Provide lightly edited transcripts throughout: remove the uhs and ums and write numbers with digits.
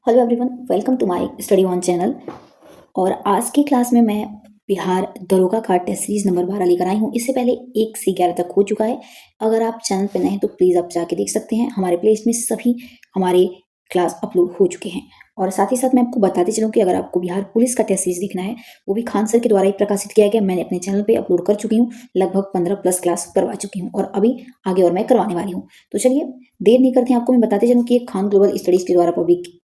Hello everyone, welcome to my study on channel. और आज की क्लास में मैं बिहार दरोगा का टेस्ट सीरीज नंबर 12 लेकर आई हूँ। इससे पहले 1 से 11 तक हो चुका है। अगर आप चैनल पर नए हैं तो प्लीज़ आप जाके देख सकते हैं। हमारे प्लेलिस्ट में सभी हमारे क्लास अपलोड हो चुके हैं। और साथ ही साथ मैं आपको बताते चलूँ कि अगर आपको बिहार पुलिस का टेस्ट सीरीज देखना है, वो भी खान सर के द्वारा ही प्रकाशित किया गया। मैंने अपने चैनल पे अपलोड कर चुकी हूँ, लगभग 15 प्लस क्लास करवा चुकी हूँ और अभी आगे और मैं करवाने वाली हूँ। तो चलिए देर नहीं करते हैं, आपको मैं बताते चलूँ कि ये खान ग्लोबल स्टडीज के द्वारा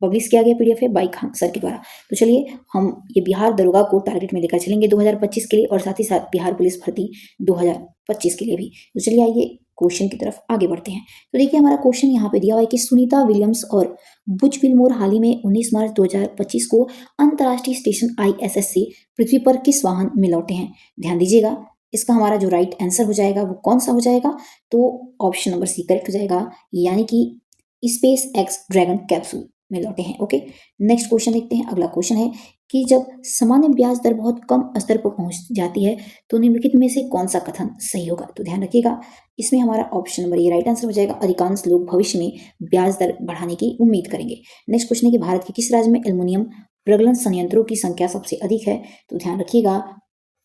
पब्लिश किया गया पीडीएफ है बाई खान सर के द्वारा। तो चलिए हम ये बिहार दरोगा को टारगेट में लेकर चलेंगे 2025 के लिए और साथ ही साथ बिहार पुलिस भर्ती 2025 के लिए भी। तो चलिए आइए क्वेश्चन की तरफ आगे बढ़ते हैं। तो देखिए हमारा क्वेश्चन यहाँ पे दिया हुआ है कि सुनीता विलियम्स और बुच विलमोर हाल ही में 19 मार्च 2025 को अंतर्राष्ट्रीय स्टेशन आईएसएस से पृथ्वी पर किस वाहन में लौटे हैं। ध्यान दीजिएगा, इसका हमारा जो राइट आंसर हो जाएगा वो कौन सा हो जाएगा, तो ऑप्शन नंबर सी करेक्ट हो जाएगा, यानी कि स्पेस एक्स ड्रैगन कैप्सूल में लौटे हैं। ओके, नेक्स्ट क्वेश्चन देखते हैं। अगला क्वेश्चन है कि जब सामान्य ब्याज दर बहुत कम स्तर पर पहुंच जाती है तो निम्नलिखित में से कौन सा कथन सही होगा। तो ध्यान रखिएगा, इसमें हमारा ऑप्शन नंबर ये राइट आंसर हो जाएगा। अधिकांश लोग भविष्य में ब्याज दर बढ़ाने की उम्मीद करेंगे। नेक्स्ट क्वेश्चन है कि भारत के किस राज्य में एल्युमिनियम प्रगलन संयंत्रों की संख्या सबसे अधिक है। तो ध्यान रखिएगा,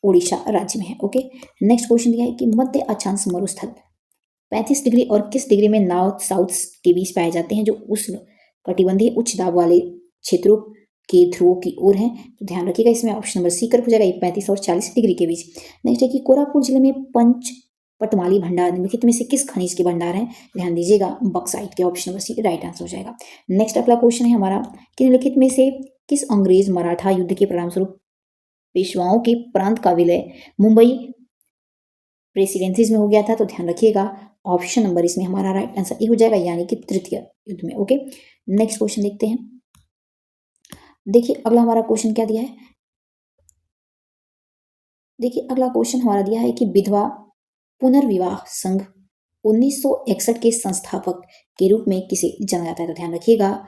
ओडिशा राज्य में है। ओके, नेक्स्ट क्वेश्चन दिया है कि मध्य अक्षांश मरुस्थल 35 डिग्री और किस डिग्री में नॉर्थ साउथ के बीच पाए जाते हैं, जो उष्ण कटिबंधीय उच्च दाब वाले क्षेत्रों के ध्रुवों की ओर हैं। तो ध्यान रखिएगा, इसमें ऑप्शन नंबर सी करेक्ट हो जाएगा, 35 और 40 डिग्री के बीच। नेक्स्ट है कि कोरापुट जिले में पंच पटमाली भंडार निम्नलिखित में से किस खनिज के भंडार हैं। ध्यान दीजिएगा, बक्साइट के option number C right answer हो जाएगा। नेक्स्ट अगला क्वेश्चन है हमारा कि निम्नलिखित में से किस अंग्रेज मराठा युद्ध के परिणाम स्वरूप पेशवाओं के प्रांत का विलय मुंबई प्रेसिडेंसीज में हो गया था। तो ध्यान रखिएगा, ऑप्शन नंबर इसमें हमारा राइट आंसर ये हो जाएगा, यानी कि तृतीय युद्ध में। ओके, नेक्स्ट क्वेश्चन देखते हैं। देखिए अगला हमारा क्वेश्चन क्या दिया है। देखिए अगला क्वेश्चन हमारा दिया है कि विधवा पुनर्विवाह संघ 1961 के संस्थापक के रूप में किसे जाना जाता है। तो ध्यान रखिएगा,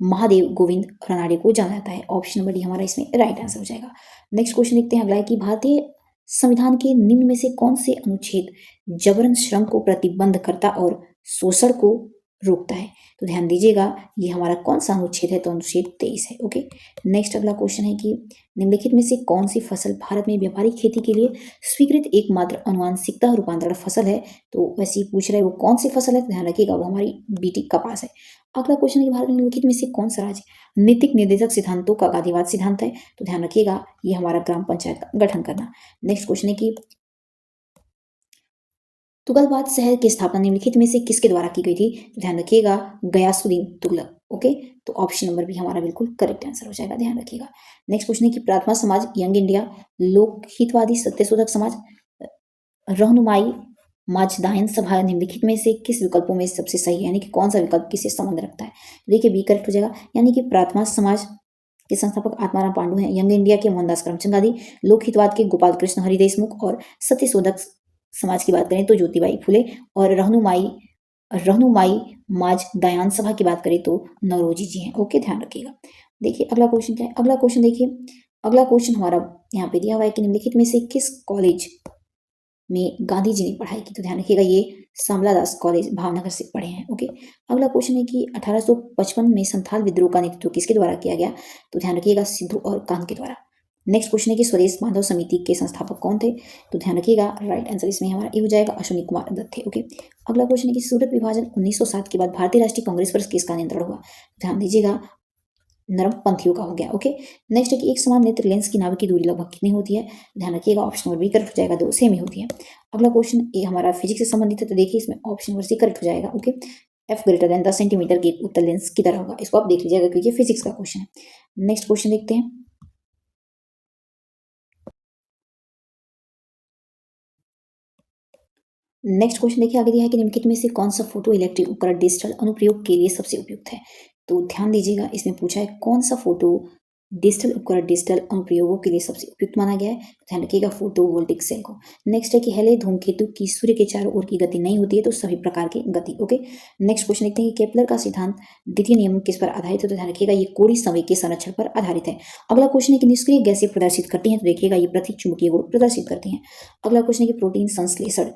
महादेव गोविंद रनाडे को जाना जाता है। ऑप्शन नंबर डी हमारा इसमें राइट आंसर हो जाएगा। नेक्स्ट क्वेश्चन देखते हैं अगला है कि भारतीय संविधान के निम्न में से कौन से अनुच्छेद जबरन श्रम को प्रतिबंध करता और शोषण को रोकता है। तो ध्यान दीजिएगा, ये हमारा कौन सा अनुच्छेद है, तो अनुच्छेद 23 है। ओके, नेक्स्ट अगला क्वेश्चन है कि निम्नलिखित में से कौन सी फसल भारत में व्यापारिक खेती के लिए स्वीकृत एकमात्र अनुवांशिकता रूपांतरण फसल है। तो वैसे ही पूछ रहे हैं वो कौन सी फसल है, तो ध्यान रखिएगा वो हमारी बीटी कपास है। अगला क्वेश्चन है कि भारत में निम्नलिखित में से कौन सा राज्य नीतिक निर्देशक सिद्धांतों का गांधीवाद सिद्धांत है। तो ध्यान रखिएगा, ये हमारा ग्राम पंचायत का गठन करना। नेक्स्ट क्वेश्चन है कि तुगलकाबाद शहर की स्थापना निम्नलिखित में से किसके द्वारा की गई थी। तो ध्यान रखिएगा, गयासुद्दीन तुगलक। ओके, तो ऑप्शन नंबर भी हमारा बिल्कुल करेक्ट आंसर हो जाएगा, ध्यान रखिएगा। नेक्स्ट क्वेश्चन है कि प्रार्थना समाज, यंग इंडिया, लोक हितवादी सत्यशोधक समाज, रहनुमाई माझदायन सभा निम्नलिखित में से किस विकल्पों में सबसे सही है, यानी कि कौन सा विकल्प किससे संबंध रखता है। तो देखिए बी करेक्ट हो जाएगा, यानी कि प्रार्थना समाज के संस्थापक आत्माराम पांडु हैं, यंग इंडिया के मोहनदास करमचंद गांधी, लोक हितवाद के गोपाल कृष्ण हरि देशमुख और सत्यशोधक समाज की बात करें तो ज्योतिबाई फुले, और रहनुमाई माज दयान सभा की बात करें तो नौरोजी जी हैं। ओके, ध्यान रखिएगा। देखिए अगला क्वेश्चन क्या है। अगला क्वेश्चन देखिए, अगला क्वेश्चन हमारा यहाँ पे दिया हुआ है कि निम्नलिखित में से किस कॉलेज में गांधी जी ने पढ़ाई की। तो ध्यान रखिएगा, ये श्यामला दास कॉलेज भावनगर से पढ़े हैं। ओके, अगला क्वेश्चन है कि 1855 में संथाल विद्रोह का नेतृत्व किसके द्वारा किया गया। तो ध्यान रखिएगा, सिद्धू और कान्ह के द्वारा। नेक्स्ट क्वेश्चन है कि स्वदेश माधव समिति के संस्थापक कौन थे। तो ध्यान रखिएगा, राइट आंसर इसमें हमारा ये हो जाएगा, अश्विनी कुमार दत्त थे। ओके, अगला क्वेश्चन है कि सूरत विभाजन 1907 के बाद भारतीय राष्ट्रीय कांग्रेस पर किसका नियंत्रण हुआ। ध्यान दीजिएगा, नरमपंथियों का हो गया। ओके, नेक्स्ट है कि एक समान नेत्र लेंस की नाभिक की दूरी लगभग कितनी होती है। ध्यान रखिएगा, ऑप्शन नंबर बी करेक्ट हो जाएगा, 2 सेम ही होती है। अगला क्वेश्चन ये हमारा फिजिक्स से संबंधित है, तो देखिए इसमें ऑप्शन नंबर सी करेक्ट हो जाएगा। Okay, F greater than 10 centimetre के उत्तर लेंस की तरह होगा, इसको आप देख लीजिएगा क्योंकि ये फिजिक्स का क्वेश्चन है। नेक्स्ट क्वेश्चन देखते हैं। नेक्स्ट क्वेश्चन देखिए आगे दिया है कि निम्नलिखित में से कौन सा फोटो इलेक्ट्रिक उपकरण डिजिटल अनुप्रयोग के लिए सबसे उपयुक्त है। तो ध्यान दीजिएगा, इसमें पूछा है कौन सा फोटो डिजिटल उपकरण डिजिटल अनुप्रयोगों के लिए सबसे उपयुक्त माना गया है। ध्यान रखिएगा, फोटो वोल्टिक सेल को। नेक्स्ट है कि हेले धूमकेतु की सूर्य के चारों ओर की गति नहीं होती है, तो सभी प्रकार की गति। ओके, नेक्स्ट क्वेश्चन देखते हैं कि केपलर का सिद्धांत द्वितीय नियम किस पर आधारित है। तो ध्यान रखिएगा, ये कोणीय संवेग के संरक्षण पर आधारित है। अगला क्वेश्चन है कि निष्क्रिय गैसें प्रदर्शित करती हैं। तो देखिएगा, ये प्रति चुंबकीय गुण प्रदर्शित करती हैं। अगला क्वेश्चन है कि प्रोटीन संश्लेषण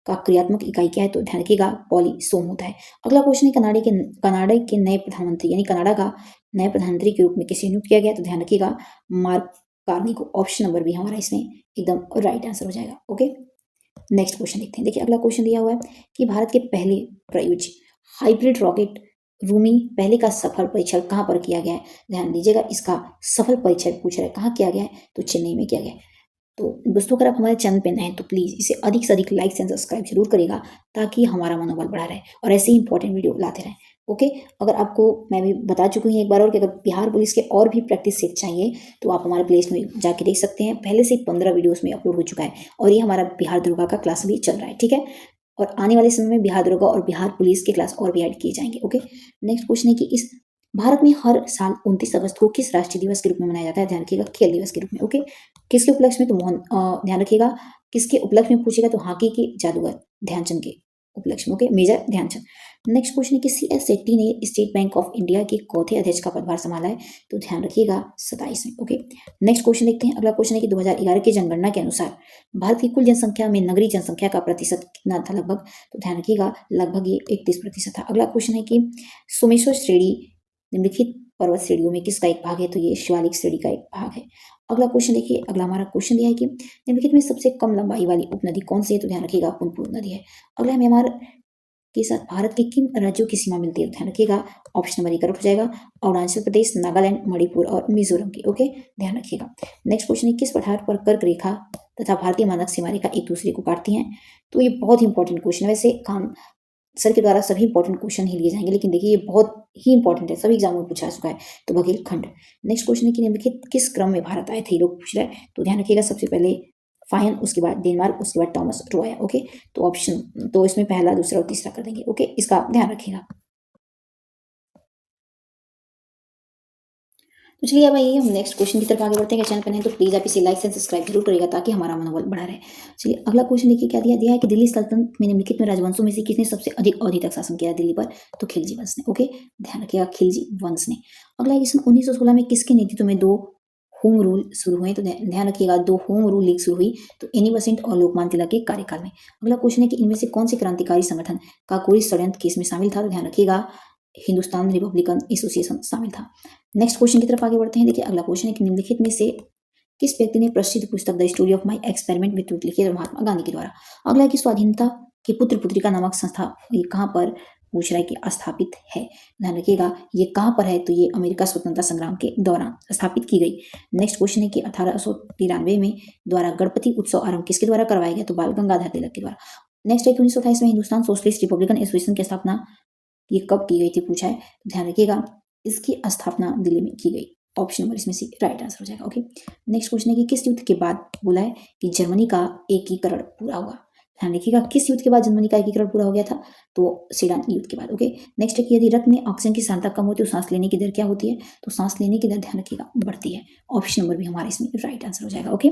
का क्रियात्मक इकाई क्या है? तो ध्यान रखिएगा पॉलीसोम होता है। अगला क्वेश्चन है कनाडा के नए प्रधानमंत्री यानी कनाडा का नए प्रधानमंत्री के रूप में किसे नियुक्त किया गया? तो ध्यान रखिएगा मार्क कार्नी को। ऑप्शन नंबर बी हमारा इसमें एकदम राइट आंसर हो जाएगा। ओके, नेक्स्ट क्वेश्चन देखते हैं। देखिए अगला क्वेश्चन दिया हुआ है कि भारत के पहले प्रयुज्य हाइब्रिड रॉकेट रूमी पहले का सफल परीक्षण कहाँ पर किया गया है? ध्यान दीजिएगा, इसका सफल परीक्षण पूछ रहा है कहाँ किया गया है? तो चेन्नई में किया गया है। तो दोस्तों अगर आप हमारे चैनल पे नए हैं तो प्लीज़ इसे अधिक से अधिक लाइक एंड सब्सक्राइब जरूर करिएगा ताकि हमारा मनोबल बढ़ा रहे और ऐसे ही इंपॉर्टेंट वीडियो लाते रहें। ओके, अगर आपको मैं भी बता चुकी हूँ एक बार और कि अगर बिहार पुलिस के और भी प्रैक्टिस सेट चाहिए तो आप हमारे प्ले में जाके देख सकते हैं। पहले से 15 वीडियोस में अपलोड हो चुका है और ये हमारा बिहार दरोगा का क्लास भी चल रहा है। ठीक है, और आने वाले समय में बिहार दरोगा और बिहार पुलिस के क्लास और भी ऐड किए जाएंगे। ओके, नेक्स्ट क्वेश्चन है कि इस भारत में हर साल 29 अगस्त को किस राष्ट्रीय दिवस के रूप में मनाया जाता है? ध्यान रखिएगा खेल दिवस के रूप में। ओके, किसके उपलक्ष्य में? तो ध्यान रखिएगा किसके उपलक्ष्य में पूछेगा तो हॉकी के जादूगर ध्यानचंद के उपलक्ष्य में। Okay, major Dhyanchand. Next question है कि CS शेट्टी ने स्टेट बैंक ऑफ इंडिया के चौथे अध्यक्ष का पदभार संभाला है? तो ध्यान रखिएगा 27 में। ओके, नेक्स्ट क्वेश्चन देखते हैं। अगला क्वेश्चन है कि 2011 की जनगणना के अनुसार भारत की कुल जनसंख्या में नगरीय जनसंख्या का प्रतिशत कितना था लगभग? तो ध्यान रखिएगा लगभग ये 31% था। अगला क्वेश्चन है कि सोमेश्वर श्रेणी निम्नलिखित पर्वत श्रेणियों में किसका एक भाग है? तो ये शिवालिक श्रेणी का एक भाग है। अगला क्वेश्चन देखिए, अगला हमारा क्वेश्चन दिया है कि निम्नलिखित में सबसे कम लंबाई वाली उपनदी कौन सी है? तो ध्यान रखिएगा पुनपुन नदी है। अगला म्यांमार के साथ भारत के किन राज्यों की सीमा मिलती है? ध्यान रखिएगा ऑप्शन नंबर करेक्ट हो जाएगा अरुणाचल प्रदेश, नागालैंड, मणिपुर और मिजोरम की। ओके, ध्यान रखिएगा। नेक्स्ट क्वेश्चन है किस पठार पर कर्क रेखा तथा भारतीय मानक सीमा रेखा एक दूसरे को काटती हैं? तो ये बहुत ही इंपॉर्टेंट क्वेश्चन है। वैसे काम सर के द्वारा सभी इंपॉर्टेंट क्वेश्चन ही लिए जाएंगे, लेकिन देखिए ये बहुत ही इंपॉर्टेंट है, सभी एग्जाम में पूछा चुका है। तो बघेलखंड। नेक्स्ट क्वेश्चन है कि निम्नलिखित किस क्रम में भारत आए थे? ये लोग पूछ रहे हैं। तो ध्यान रखिएगा सबसे पहले फाइन, उसके बाद डेनमार्क, उसके बाद टॉमस रो आया। ओके, तो ऑप्शन तो इसमें पहला, दूसरा और तीसरा कर देंगे। ओके, इसका ध्यान रखिएगा। तो चलिए अब आइए हम नेक्स्ट क्वेश्चन की तरफ आगे बढ़ते हैं। चैनल पर नहीं तो प्लीज़ आप इसे लाइक एंड सब्सक्राइब जरूर करिएगा ताकि हमारा मनोबल बढ़ा रहे। चलिए अगला क्वेश्चन देखिए क्या दिया है कि दिल्ली सल्तनत में निम्नलिखित में राजवंशों में से किसने सबसे अधिक अवधि तक शासन किया दिल्ली पर? तो खिलजी वंश ने। ओके, ध्यान रखिएगा खिलजी वंश ने। अगला है कि सन 1916 में किसके नेतृत्व में दो होम रूल शुरू हुए? तो ध्यान रखिएगा दो होम रूल लीग शुरू हुई, तो एनी बेसेंट और लोकमान्य तिलक के कार्यकाल में। अगला क्वेश्चन है कि इनमें से कौन से क्रांतिकारी संगठन का कोई षड्यंत्र केस में शामिल था? तो ध्यान रखिएगा हिंदुस्तान रिपब्लिकन एसोसिएशन शामिल था। नेक्स्ट क्वेश्चन की तरफ आगे बढ़ते हैं। देखिए अगला क्वेश्चन है कि निम्नलिखित में से किस व्यक्ति ने प्रसिद्ध पुस्तक the story of my experiment with truth लिखी है? महात्मा गांधी के द्वारा। अगला है कि स्वाधीनता के पुत्र पुत्रिका नामक संस्था ये कहाँ पर पूछ रहा है कि स्थापित है? ध्यान रखिएगा ये कहाँ पर है? तो ये अमेरिका स्वतंत्रता संग्राम के दौरान स्थापित की गई। नेक्स्ट क्वेश्चन है कि 1893 में द्वारा गणपति उत्सव आरंभ किसके द्वारा करवाया गया? तो बाल गंगाधर तिलक के द्वारा। नेक्स्ट है कि 1928 में हिंदुस्तान सोशलिस्ट रिपब्लिकन एसोसिएशन की स्थापना ये कब की गई थी पूछा है? तो ध्यान रखिएगा इसकी स्थापना दिल्ली में की गई। ऑप्शन नंबर इसमें से राइट आंसर हो जाएगा। ओके, नेक्स्ट क्वेश्चन है कि किस युद्ध के बाद बोला है कि जर्मनी का एकीकरण पूरा हुआ? ध्यान रखिएगा किस युद्ध के बाद जर्मनी का एकीकरण पूरा हो गया था? तो सेडान युद्ध के बाद। ओके, नेक्स्ट है कि यदि रक्त में ऑक्सीजन की सांद्रता कम होती है तो सांस लेने की दर क्या होती है? तो सांस लेने की दर ध्यान रखिएगा बढ़ती है। ऑप्शन नंबर भी हमारे इसमें राइट आंसर हो जाएगा। ओके,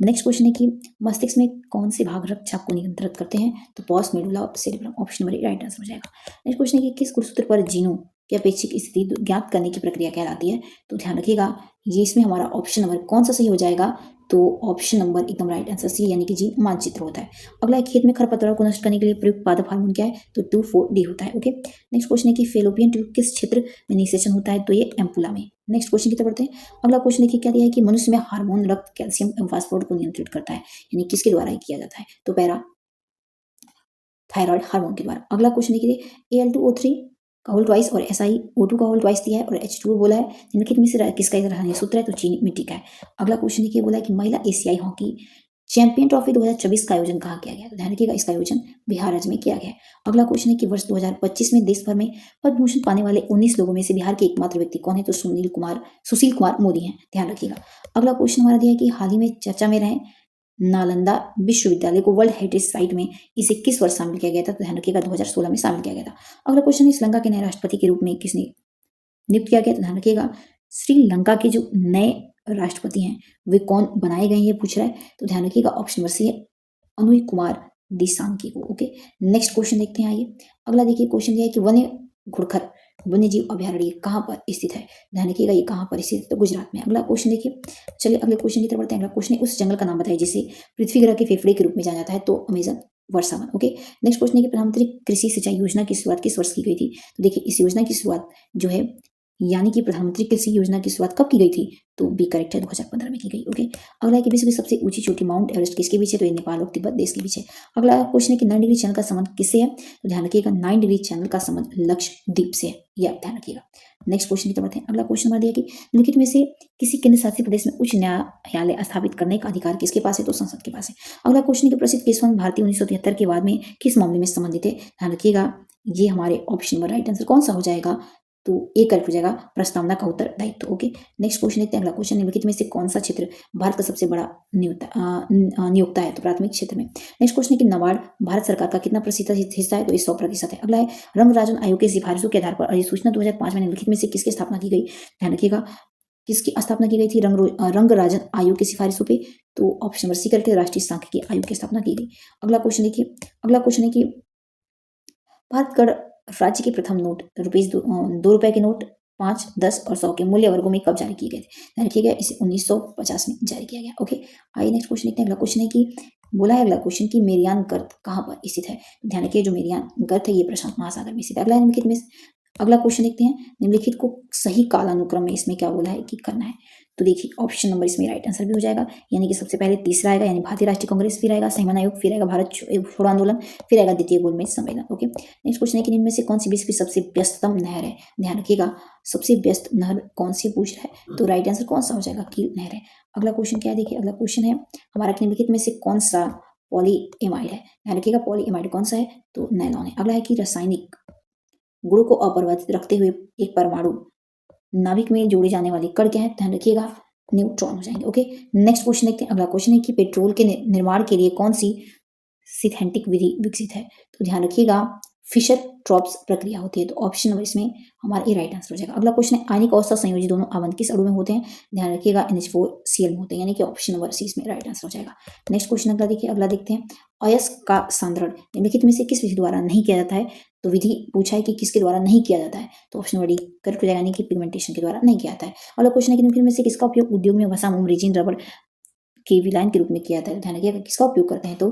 नेक्स्ट क्वेश्चन है कि मस्तिष्क में कौन से भाग रक्तचाप को नियंत्रित करते हैं? तो पॉस मेडुला और cerebrum. Option number right answer हो जाएगा। नेक्स्ट क्वेश्चन है कि किस गुणसूत्र पर जीनों की अपेक्षित स्थिति ज्ञात करने की प्रक्रिया कहलाती है? तो ध्यान रखिएगा ये इसमें हमारा ऑप्शन नंबर कौन सा सही हो जाएगा? तो ऑप्शन नंबर एकदम राइट आंसर सी यानी कि जी मानचित्र होता है। अगला है खेत में खरपतवार को नष्ट करने के लिए प्रयुक्त पादप हार्मोन क्या है? तो 2,4-D होता है। ओके, नेक्स्ट क्वेश्चन है कि फेलोपियन ट्यूब किस क्षेत्र में निषेचन होता है? तो ये एम्पुला में। नेक्स्ट क्वेश्चन की तरफ बढ़ते हैं। अगला क्वेश्चन देखिए क्या दिया है कि मनुष्य में हार्मोन रक्त कैल्शियम एवं फास्फोरस को नियंत्रित करता है, यानी किसके द्वारा किया जाता है? तो पैरा थायराइड हार्मोन के द्वारा। अगला क्वेश्चन देखिए Al2O3 का होल ट्वाइस और SiO2 का होल ट्वाइस दिया है और H2O बोला है। निम्नलिखित में से किसका एक रासायनिक सूत्र है? तो चीनी मिट्टी का है। अगला क्वेश्चन देखिए बोला है कि महिला एशियाई हॉकी चैंपियन ट्रॉफी 2024 का आयोजन कहाँ किया गया? तो ध्यान रखिएगा इसका आयोजन बिहार राज्य में किया गया है। अगला क्वेश्चन है कि वर्ष 2025 में देश भर में पद्म भूषण पाने वाले 19 लोगों में से बिहार के एकमात्र व्यक्ति कौन है? तो सुशील कुमार मोदी हैं। ध्यान रखिएगा। अगला क्वेश्चन हमारा दिया है कि हाल ही में चर्चा में रहे नालंदा विश्वविद्यालय को वर्ल्ड हेरिटेज साइट में इसे किस वर्ष शामिल किया गया था? तो ध्यान रखिएगा 2016 में शामिल किया गया था। अगला क्वेश्चन है श्रीलंका के नए राष्ट्रपति के रूप में किसने नियुक्त किया गया? तो ध्यान रखिएगा श्रीलंका के जो नए राष्ट्रपति हैं वे कौन बनाए गए ये पूछ रहा है। तो ध्यान रखिएगा ऑप्शन नंबर सी है अनुई कुमार दिसांकी को। ओके, नेक्स्ट क्वेश्चन देखते हैं। आइए अगला देखिए क्वेश्चन दिया है कि वन्य घुड़खर वन्यजीव अभयारण्य कहाँ पर स्थित है? ध्यान रखिएगा ये कहाँ पर स्थित है? तो गुजरात में। अगला क्वेश्चन देखिए, चलिए अगले क्वेश्चन की तरफ बढ़ते हैं। अगला क्वेश्चन है उस जंगल का नाम बताइए जिसे पृथ्वी ग्रह के फेफड़े के रूप में जाना जाता है? तो अमेजन वर्षावन। ओके, नेक्स्ट क्वेश्चन है कि प्रधानमंत्री कृषि सिंचाई योजना की शुरुआत किस वर्ष की गई थी? तो देखिए इस योजना की शुरुआत जो है यानी कि प्रधानमंत्री कृषि योजना की शुरुआत कब की गई थी? तो बी करेक्ट है, 2015 में की गई। ओके, अगला है कि विश्व की सबसे ऊंची चोटी माउंट एवरेस्ट किसके बीच है? तो ये नेपाल और तिब्बत देश के बीच है। अगला क्वेश्चन है कि 9 डिग्री चैनल का संबंध किससे है? तो ध्यान रखिएगा 9 डिग्री चैनल का संबंध लक्षद्वीप से है, यह ध्यान रखिएगा। नेक्स्ट क्वेश्चन की तरफ बढ़ते हैं। अगला क्वेश्चन हमारा दिया कि निम्नलिखित में से किसी केंद्र शासित प्रदेश में उच्च न्यायालय स्थापित करने का अधिकार किसके पास है? तो संसद के पास है। अगला क्वेश्चन है कि प्रसिद्ध केशवंत भारती 1973 के बाद में किस मामले में संबंधित है? ध्यान रखिएगा ये हमारे ऑप्शन में राइट आंसर कौन सा हो जाएगा? तो ए करेक्ट हो जाएगा, प्रस्तावना का उत्तरदायित्व। ओके, नेक्स्ट क्वेश्चन देखते हैं। अगला क्वेश्चन निम्नलिखित में से कौन सा क्षेत्र भारत का सबसे बड़ा नियोक्ता है? तो प्राथमिक क्षेत्र में। नेक्स्ट क्वेश्चन है कि नाबार्ड भारत सरकार का कितना प्रतिशत हिस्सा है? तो ये 100% है। अगला है रंग राजन आयोग की सिफारिशों के आधार पर अधिसूचना 2005 में निम्नलिखित में से किसकी स्थापना की गई? ध्यान रखिएगा किसकी स्थापना की गई थी रंग राजन आयोग की सिफारिशों पे? तो ऑप्शन नंबर सी करके राष्ट्रीय सांख्यिकी आयोग की स्थापना की गई। अगला क्वेश्चन देखिए, अगला क्वेश्चन है कि भारत गण राज्य के प्रथम नोट रुपीज 2 रुपए के नोट 5, 10 और 100 के मूल्य वर्गों में कब जारी किए गए थे? ध्यान रखिएगा इसे 1950 में जारी किया गया। ओके, आइए नेक्स्ट क्वेश्चन देखते हैं। अगला क्वेश्चन है कि बोला है अगला क्वेश्चन की मेरियान गर्त कहाँ पर स्थित है? ध्यान रखिए जो मेरियान गर्त है ये प्रशांत महासागर में स्थित है। अगला क्वेश्चन देखते हैं। निम्नलिखित को सही कालानुक्रम में इसमें क्या बोला है कि करना है? तो देखिए ऑप्शन नंबर इसमें राइट आंसर भी हो जाएगा, यानी कि सबसे पहले तीसरा आएगा यानी भारतीय राष्ट्रीय कांग्रेस, फिर आएगा सहमान आयोग, फिर आएगा भारत छोड़ो आंदोलन, फिर आएगा द्वितीय गोलमेज सम्मेलन। ओके, नेक्स्ट क्वेश्चन है कि इनमें से कौन सी विश्व की सबसे व्यस्ततम नहर है? ध्यान रखिएगा सबसे व्यस्त नहर कौन सी पूछ रहा है? तो राइट आंसर कौन सा हो जाएगा? कील नहर है। अगला क्वेश्चन क्या है? देखिए अगला क्वेश्चन है हमारा निम्नलिखित में से कौन सा पॉलीएमाइड है? ध्यान रखिएगा पॉलीएमाइड कौन सा है? तो नैलॉन है। अगला है कि रासायनिक गुणों को अपरिवर्तित रखते हुए एक परमाणु नाभिक में जोड़े जाने वाले कण क्या है? ध्यान रखिएगा न्यूट्रॉन हो जाएंगे। ओके, नेक्स्ट क्वेश्चन देखते हैं। अगला क्वेश्चन है कि पेट्रोल के निर्माण के लिए कौन सी सिंथेटिक विधि विकसित है? तो ध्यान रखिएगा फिशर ट्रॉप्स प्रक्रिया होती है। तो ऑप्शन नंबर इसमें हमारा ये राइट आंसर हो जाएगा। अगला क्वेश्चन है आयनिक अवस्था संयोजी दोनों आवंत किस अणु में होते हैं? ध्यान रखिएगा NH4Cl में होते हैं, यानी कि ऑप्शन नंबर सी इसमें राइट आंसर हो जाएगा। नेक्स्ट क्वेश्चन अगला देखिए, अगला देखते हैं अयस्क का सांद्रण निम्नलिखित में से किस विधि द्वारा नहीं किया जाता है? तो विधि पूछा है कि किसके द्वारा नहीं किया जाता है? तो ऑप्शन नंबर डी करेक्ट हो जाएगा, यानी कि पिगमेंटेशन के द्वारा नहीं किया जाता है। अगला क्वेश्चन है कि निम्नलिखित में से किसका उपयोग उद्योग में वसा, मोम, रेजिन, रबड़ के विलायन के रूप में किया जाता है? ध्यान रखिएगा किसका उपयोग करते हैं? तो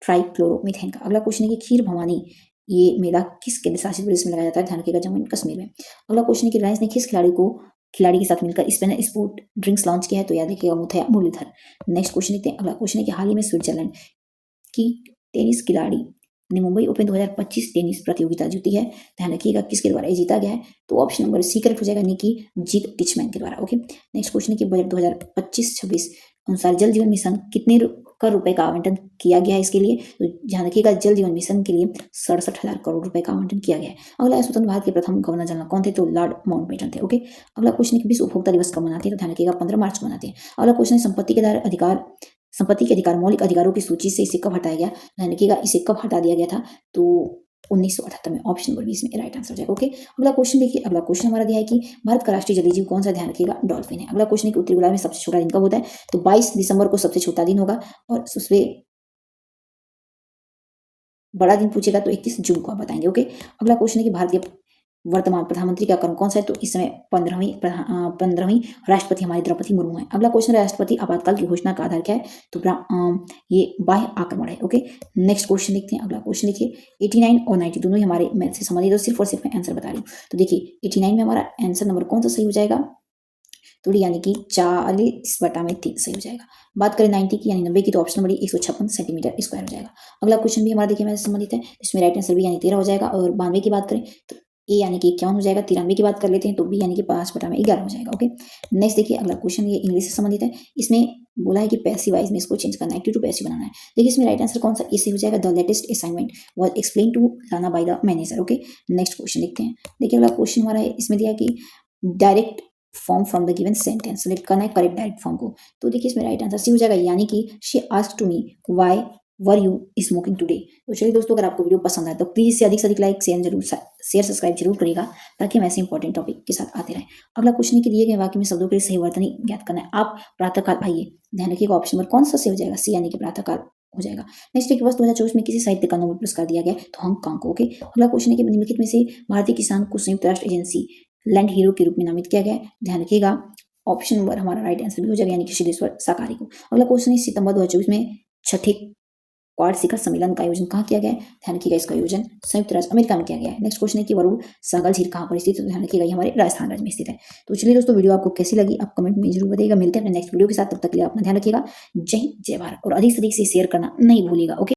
ट्राइक्लोरोमीथेन का। अगला क्वेश्चन है कि खीर भवानी ये मेला किस केंद्र शासित प्रदेश में लगाया जाता है? ध्यान रखिएगा जम्मू एंड कश्मीर में। अगला क्वेश्चन है कि रिलायंस ने किस खिलाड़ी के साथ मिलकर स्पेन स्पोर्ट ड्रिंक्स लॉन्च किया है? तो याद रखिएगा मुथैया मुरलीधर। नेक्स्ट क्वेश्चन देखते हैं। अगला क्वेश्चन है कि हाल ही में स्विट्जरलैंड की टेनिस खिलाड़ी ने मुंबई ओपन 2025 टेनिस प्रतियोगिता जीती है? ध्यान रखिएगा किसके द्वारा ये जीता गया है? तो ऑप्शन नंबर सी करेक्ट हो जाएगा, यानी कि जीत टिचमैन के द्वारा। ओके, नेक्स्ट क्वेश्चन है कि बजट 2025-26 अनुसार जल जीवन मिशन कितने करोड़ रुपए का आवंटन किया गया है इसके लिए? तो ध्यान रखिएगा जल जीवन मिशन के लिए 67,000 करोड़ रुपए का आवंटन किया गया है। अगला स्वतंत्र भारत के प्रथम गवर्नर जनरल कौन थे? तो लॉर्ड माउंटबेटन थे। ओके, अगला क्वेश्चन है कि विश्व उपभोक्ता दिवस कब मनाते हैं? तो ध्यान रखिएगा 15 मार्च को मनाते हैं। अगला क्वेश्चन है संपत्ति के अधिकार मौलिक अधिकारों की सूची से इसे कब हटाया गया? ध्यान रखिएगा इसे कब हटा दिया गया था? तो 1978 में। ऑप्शन नंबर 20 में राइट आंसर हो जाएगा। ओके, अगला क्वेश्चन देखिए। अगला क्वेश्चन हमारा दिया है कि भारत का राष्ट्रीय जलीय जीव कौन सा? ध्यान रखिएगा डॉल्फिन है। अगला क्वेश्चन है कि उत्तरी गोलार्ध में सबसे छोटा दिन कब होता है? तो 22 दिसंबर को सबसे छोटा दिन होगा, और उससे बड़ा दिन पूछेगा तो 31 जून को आप बताएंगे। ओके, अगला क्वेश्चन है कि भारत के वर्तमान प्रधानमंत्री का क्रम कौन सा है? तो इस समय 15वीं राष्ट्रपति हमारी द्रौपदी मुर्मू है। अगला क्वेश्चन है राष्ट्रपति आपातकाल की घोषणा का आधार क्या है? तो ये बाह्य आक्रमण है। ओके, नेक्स्ट क्वेश्चन देखते हैं। अगला क्वेश्चन देखिए 89 और 90 दोनों ही हमारे मैथ से संबंधित है, सिर्फ और सिर्फ मैं आंसर बता रही हूँ। तो देखिए 89 में हमारा आंसर नंबर कौन सा सही हो जाएगा? तो यानी कि 40/3 सही हो जाएगा। बात करें 90 की यानी 90 की, तो ऑप्शन नंबर 156 सेंटीमीटर स्क्वायर हो जाएगा। अगला क्वेश्चन भी हमारा देखिए मैथ से संबंधित है, इसमें राइट आंसर बी यानी 13 हो जाएगा। और 92 की बात करें तो ए यानी कि 51 हो जाएगा। 93 की बात कर लेते हैं तो बी यानी कि 5/11 हो जाएगा। ओके, नेक्स्ट देखिए अगला क्वेश्चन ये इंग्लिश से संबंधित है। इसमें बोला है कि पैसिव वाइज में इसको चेंज करना है, एक्टिव टू पैसिव बनाना है। देखिए इसमें राइट आंसर कौन सा? ए से हो जाएगा। The latest assignment was explain to Lana by the manager. Okay, next question देखते हैं। देखिए अगला क्वेश्चन हमारा है, इसमें दिया कि direct form from the given sentence select करना है करेक्ट डायरेक्ट फॉर्म को। तो देखिए इसमें राइट आंसर सी हो जाएगा, यानी कि she asked to me why were you smoking today. तो चलिए दोस्तों, अगर आपको वीडियो पसंद आए तो प्लीज से अधिक लाइक शेयर सब्सक्राइब जरूर करिएगा, ताकि हम ऐसे इंपॉर्टेंट टॉपिक के साथ आते रहें। अगला क्वेश्चन के दिए गए वाक्य में शब्दों के सही वर्तनी ज्ञात करना है। आप प्रातःकाल आइए, ध्यान रखिएगा ऑप्शन नंबर कौन सा सही हो जाएगा? सी यानी कि प्रातःकाल हो जाएगा। नेक्स्ट एक वर्ष 2024 में किसी साहित्य का नोबेल पुरस्कार दिया गया तो हांगकांग को। ओके, अगला क्वेश्चन है कि निम्नलिखित में से भारतीय किसान को संयुक्त राष्ट्र एजेंसी लैंड हीरो के रूप में नामित किया गया है? ध्यान रखिएगा ऑप्शन नंबर हमारा राइट आंसर भी हो जाएगा, यानी कि सिद्धेश्वर शाकाहारी को। अगला क्वेश्चन है सितंबर 2024 में छठे क्वाड शिखर सम्मेलन का आयोजन कहाँ किया गया है? ध्यान रखिएगा इसका आयोजन संयुक्त राज्य अमेरिका में किया गया है। नेक्स्ट क्वेश्चन है कि वरुण सागर झील कहाँ पर स्थित है? तो ध्यान रखिएगा ये हमारे राजस्थान राज्य में स्थित है। तो चलिए दोस्तों, वीडियो आपको कैसी लगी आप कमेंट में जरूर बताइएगा। मिलते हैं अपने नेक्स्ट वीडियो के साथ, तब तक के लिए अपना ध्यान रखिएगा। जय हिंद, जय भारत, और अधिक से अधिक से शेयर करना नहीं भूलिएगा। ओके।